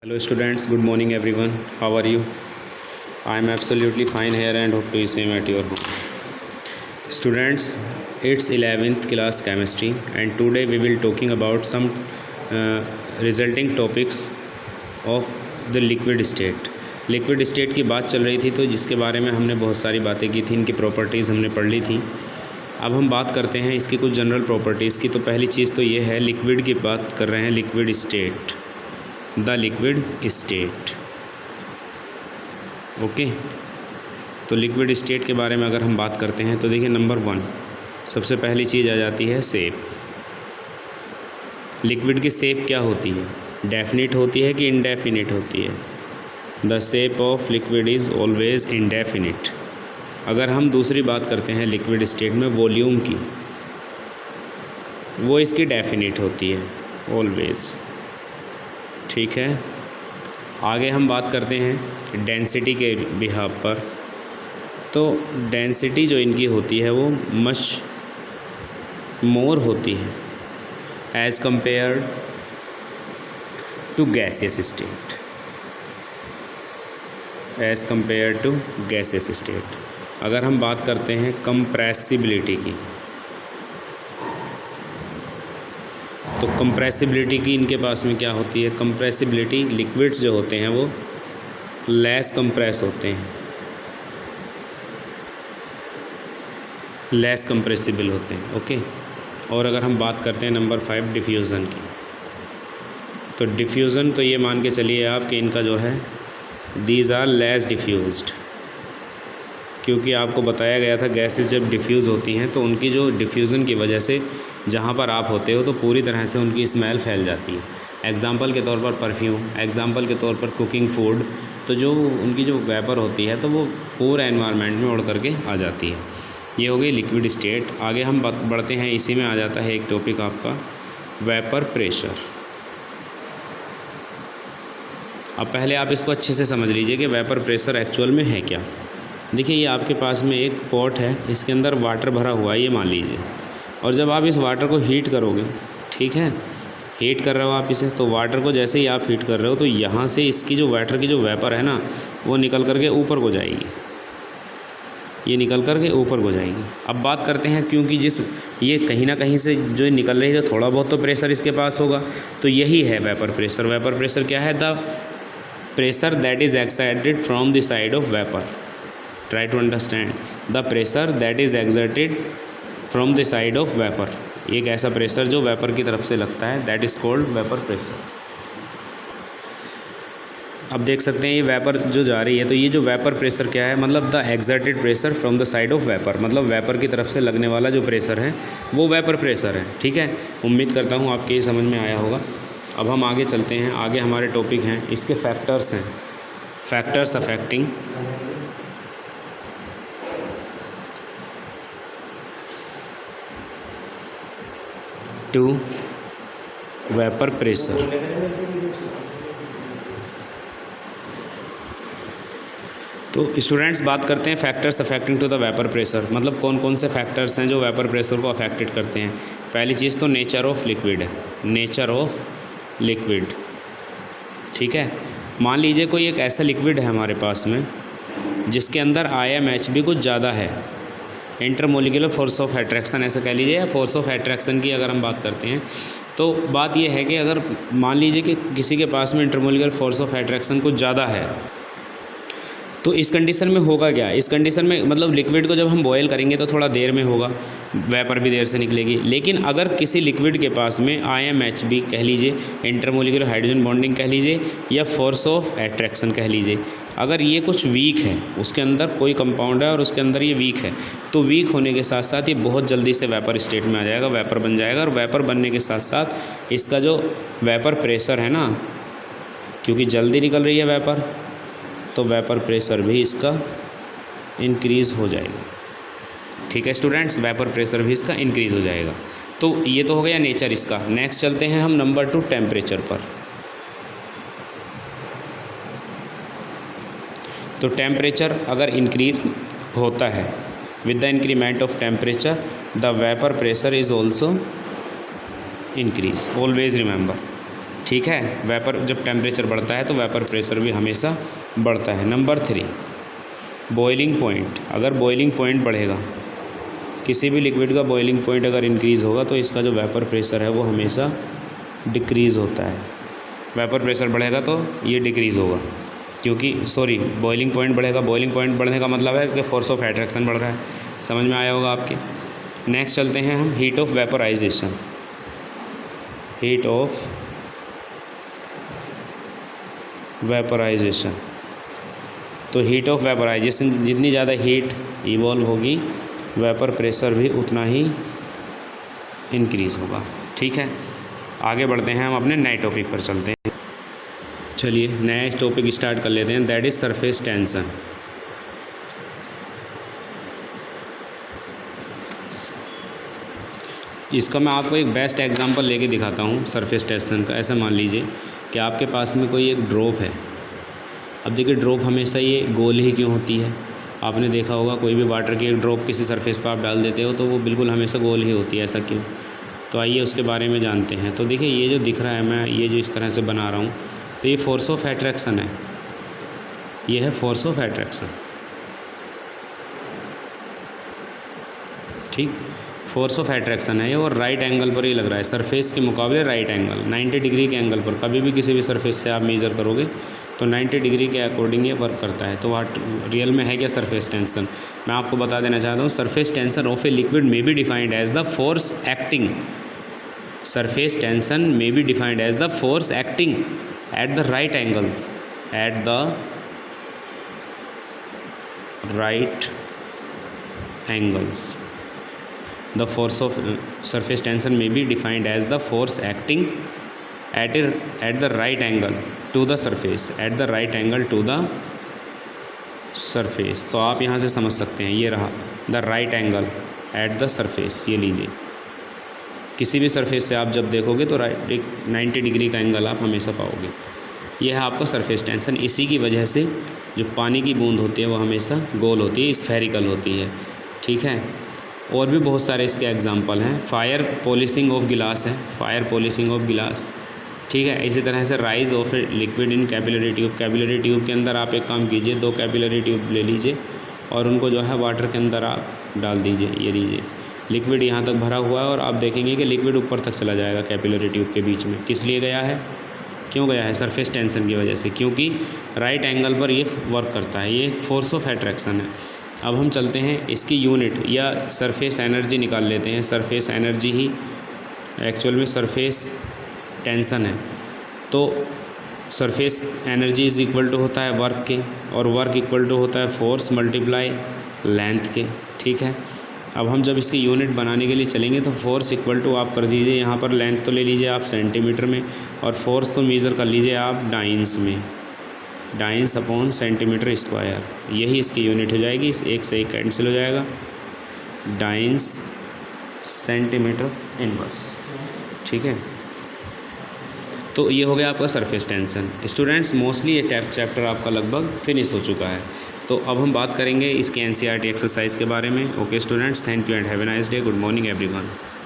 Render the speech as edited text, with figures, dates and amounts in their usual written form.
Hello students, good morning everyone. How are you? I am absolutely fine here and hope to be same at your home. Students, it's 11th class chemistry and today we will talking about some resulting topics of the liquid state. Liquid state की बात चल रही थी तो जिसके बारे में हमने बहुत सारी बातें की थी, इनकी प्रॉपर्टीज़ हमने पढ़ ली थी। अब हम बात करते हैं इसकी कुछ जनरल प्रॉपर्टीज़ की। तो पहली चीज़ तो ये है, लिक्विड की बात कर रहे हैं, liquid state, the liquid state. Okay, तो लिक्विड स्टेट के बारे में अगर हम बात करते हैं तो देखिए, नंबर 1 सबसे पहली चीज़ आ जाती है शेप। लिक्विड की शेप क्या होती है? डेफिनिट होती है कि इनडेफिनिट होती है? The shape of liquid is always indefinite. अगर हम दूसरी बात करते हैं लिक्विड स्टेट में वॉल्यूम की, वो इसकी डेफिनिट होती है ऑलवेज। ठीक है, आगे हम बात करते हैं डेंसिटी के बिहाव पर। तो डेंसिटी जो इनकी होती है वो मच मोर होती है as compare to gaseous state, as compare to gaseous state. अगर हम बात करते हैं कंप्रेसिबिलिटी की, तो कंप्रेसिबिलिटी की इनके पास में क्या होती है? कंप्रेसिबिलिटी, लिक्विड्स जो होते हैं वो लेस कंप्रेस होते हैं, लेस कंप्रेसिबल होते हैं। ओके, और अगर हम बात करते हैं नंबर 5 डिफ्यूज़न की, तो डिफ्यूज़न तो ये मान के चलिए आप कि इनका जो है दीज आर लेस डिफ्यूज्ड, क्योंकि आपको बताया गया था गैसेस जब डिफ्यूज़ होती हैं तो उनकी जो डिफ्यूज़न की वजह से जहाँ पर आप होते हो तो पूरी तरह से उनकी स्मेल फैल जाती है। एग्ज़ाम्पल के तौर पर परफ्यूम, एग्ज़ाम्पल के तौर पर कुकिंग फूड, तो जो उनकी जो वेपर होती है तो वो पूरे एनवायरनमेंट में उड़ करके आ जाती है। ये हो गई लिक्विड स्टेट। आगे हम बढ़ते हैं, इसी में आ जाता है एक टॉपिक आपका वेपर प्रेशर। अब पहले आप इसको अच्छे से समझ लीजिए कि वेपर प्रेशर एक्चुअल में है क्या। देखिए, ये आपके पास में एक पॉट है, इसके अंदर वाटर भरा हुआ है, ये मान लीजिए, और जब आप इस वाटर को हीट करोगे, ठीक है, हीट कर रहे हो आप इसे, तो वाटर को जैसे ही आप हीट कर रहे हो तो यहाँ से इसकी जो वाटर की जो वेपर है ना, वो निकल करके ऊपर को जाएगी, ये निकल करके ऊपर को जाएगी। अब बात करते हैं, क्योंकि जिस ये कहीं ना कहीं से जो निकल रही है तो थोड़ा बहुत तो प्रेशर इसके पास होगा, तो यही है वेपर प्रेशर। वेपर प्रेशर क्या है? The pressure that is excited from the side of vapour. Try to understand the pressure that is exerted from the side of vapor। एक ऐसा प्रेशर जो वेपर की तरफ से लगता है, that is called vapor pressure। अब देख सकते हैं ये वेपर जो जा रही है, तो ये जो वेपर प्रेशर क्या है? मतलब the exerted pressure from the side of vapour, मतलब वेपर की तरफ से लगने वाला जो प्रेशर है वो वेपर प्रेशर है। ठीक है, उम्मीद करता हूँ आपके ये समझ में आया होगा। अब हम आगे चलते हैं, आगे हमारे टॉपिक हैं, इसके फैक्टर्स हैं, factors affecting to vapour pressure. तो स्टूडेंट्स बात करते हैं factors affecting to the vapour pressure, मतलब कौन कौन से फैक्टर्स हैं जो वेपर प्रेशर को अफेक्टेड करते हैं। पहली चीज़ तो नेचर ऑफ लिक्विड है, नेचर ऑफ लिक्विड। ठीक है, मान लीजिए कोई एक ऐसा लिक्विड है हमारे पास में जिसके अंदर IMHB कुछ ज़्यादा है, इंटरमोलिकुलर फोर्स ऑफ अट्रैक्शन ऐसा कह लीजिए, या फोर्स ऑफ अट्रैक्शन की अगर हम बात करते हैं, तो बात यह है कि अगर मान लीजिए कि किसी के पास में इंटरमोलिकुलर फोर्स ऑफ अट्रैक्शन कुछ ज़्यादा है, तो इस कंडीशन में होगा क्या? इस कंडीशन में मतलब लिक्विड को जब हम बॉयल करेंगे तो थोड़ा देर में होगा, वेपर भी देर से निकलेगी। लेकिन अगर किसी लिक्विड के पास में IMHB कह लीजिए, इंटरमोलिकुलर हाइड्रोजन बॉन्डिंग कह लीजिए, या फोर्स ऑफ अट्रैक्शन कह लीजिए, अगर ये कुछ वीक है, उसके अंदर कोई कंपाउंड है और उसके अंदर ये वीक है, तो वीक होने के साथ साथ ये बहुत जल्दी से वेपर स्टेट में आ जाएगा, वेपर बन जाएगा। और वेपर बनने के साथ साथ इसका जो वेपर प्रेशर है ना, क्योंकि जल्दी निकल रही है वेपर, तो वेपर प्रेशर भी इसका इंक्रीज़ हो जाएगा। ठीक है स्टूडेंट्स, वेपर प्रेशर भी इसका इंक्रीज़ हो जाएगा। तो ये तो हो गया नेचर इसका। नेक्स्ट चलते हैं हम नंबर 2 टेम्परेचर पर। तो टेम्परेचर अगर इंक्रीज होता है, with the increment of temperature the vapour pressure is also increase, always remember. ठीक है। वेपर जब टेम्परेचर बढ़ता है तो वेपर प्रेशर भी हमेशा बढ़ता है। Number 3 boiling point. अगर बॉइलिंग पॉइंट बढ़ेगा, किसी भी लिक्विड का बॉइलिंग पॉइंट अगर इंक्रीज़ होगा तो इसका जो वेपर प्रेशर है वो हमेशा डिक्रीज़ होता है। वेपर प्रेशर बढ़ेगा तो ये डिक्रीज़ होगा, क्योंकि बॉइलिंग पॉइंट बढ़ेगा। बॉइलिंग पॉइंट बढ़ने का मतलब है कि फोर्स ऑफ एट्रैक्शन बढ़ रहा है। समझ में आया होगा आपके। नेक्स्ट चलते हैं हम heat of vaporisation. Heat of vaporisation. तो हीट ऑफ वेपराइजेशन, जितनी ज़्यादा हीट इवॉल्व होगी वेपर प्रेशर भी उतना ही इंक्रीज़ होगा। ठीक है, आगे बढ़ते हैं, हम अपने नए टॉपिक पर चलते हैं। चलिए नया टॉपिक स्टार्ट कर लेते हैं, दैट इज़ सरफेस टेंशन। इसका मैं आपको एक बेस्ट एग्जांपल लेके दिखाता हूँ सरफेस टेंशन का। ऐसा मान लीजिए कि आपके पास में कोई एक ड्रॉप है। अब देखिए ड्रॉप हमेशा ये गोल ही क्यों होती है? आपने देखा होगा कोई भी वाटर की एक ड्रॉप किसी सरफेस पर आप डाल देते हो तो वो बिल्कुल हमेशा गोल ही होती है, ऐसा क्यों? तो आइए उसके बारे में जानते हैं। तो देखिए ये जो दिख रहा है, मैं ये जो इस तरह से बना रहा हूँ, तो ये फोर्स ऑफ एट्रैक्शन है। ये है फोर्स ऑफ एट्रैक्शन। ठीक, फोर्स ऑफ एट्रैक्शन है ये, और राइट एंगल पर ही लग रहा है, सरफेस के मुकाबले राइट एंगल 90 डिग्री के एंगल पर। कभी भी किसी भी सरफेस से आप मेज़र करोगे तो 90 डिग्री के अकॉर्डिंग ये वर्क करता है। तो वाट रियल में है क्या सरफेस टेंशन? मैं आपको बता देना चाहता हूँ, surface tension of a liquid may be defined as the force acting. Surface tension may be defined as the force acting at the right angles, at the right angles. The force of surface tension may be defined as the force acting at the right angle to the surface, at the right angle to the surface. तो आप यहाँ से समझ सकते हैं, ये रहा the right angle at the surface, ये लीजिए। किसी भी सरफेस से आप जब देखोगे तो राइट 90 डिग्री का एंगल आप हमेशा पाओगे। यह है आपका सरफेस टेंशन। इसी की वजह से जो पानी की बूंद होती है वो हमेशा गोल होती है, स्फेरिकल होती है। ठीक है, और भी बहुत सारे इसके एग्जांपल हैं। फायर पॉलिशिंग ऑफ गिलास है, फायर पॉलिशिंग ऑफ गिलास। ठीक है, इसी तरह से rise of liquid in capillary tube. Capillary tube के अंदर आप एक काम कीजिए, 2 कैपिलरी ट्यूब ले लीजिए और उनको जो है वाटर के अंदर आप डाल दीजिए। ये लीजिए, लिक्विड यहाँ तक भरा हुआ है और आप देखेंगे कि लिक्विड ऊपर तक चला जाएगा कैपिलरी ट्यूब के बीच में। किस लिए गया है? क्यों गया है? सरफेस टेंशन की वजह से, क्योंकि राइट एंगल पर ये वर्क करता है। ये फोर्स ऑफ एट्रैक्शन है। अब हम चलते हैं इसकी यूनिट या सरफेस एनर्जी निकाल लेते हैं। सरफेस एनर्जी ही एक्चुअल में सरफेस टेंशन है। तो surface energy is equal to होता है वर्क के, और वर्क इक्वल टू होता है फोर्स मल्टीप्लाई लेंथ के। ठीक है, अब हम जब इसकी यूनिट बनाने के लिए चलेंगे तो फोर्स इक्वल टू आप कर दीजिए, यहाँ पर लेंथ तो ले लीजिए आप सेंटीमीटर में, और फोर्स को मेज़र कर लीजिए आप डाइंस में, डाइंस अपॉन सेंटीमीटर स्क्वायर। यही इसकी यूनिट हो जाएगी। एक से एक कैंसिल हो जाएगा, डाइंस सेंटीमीटर इनवर्स। ठीक है, तो ये हो गया आपका सरफेस टेंशन। स्टूडेंट्स मोस्टली ये चैप्टर आपका लगभग फिनिश हो चुका है। तो अब हम बात करेंगे इसके NCERT एक्सरसाइज के बारे में। Okay students, thank you and have a nice day. Good morning everyone.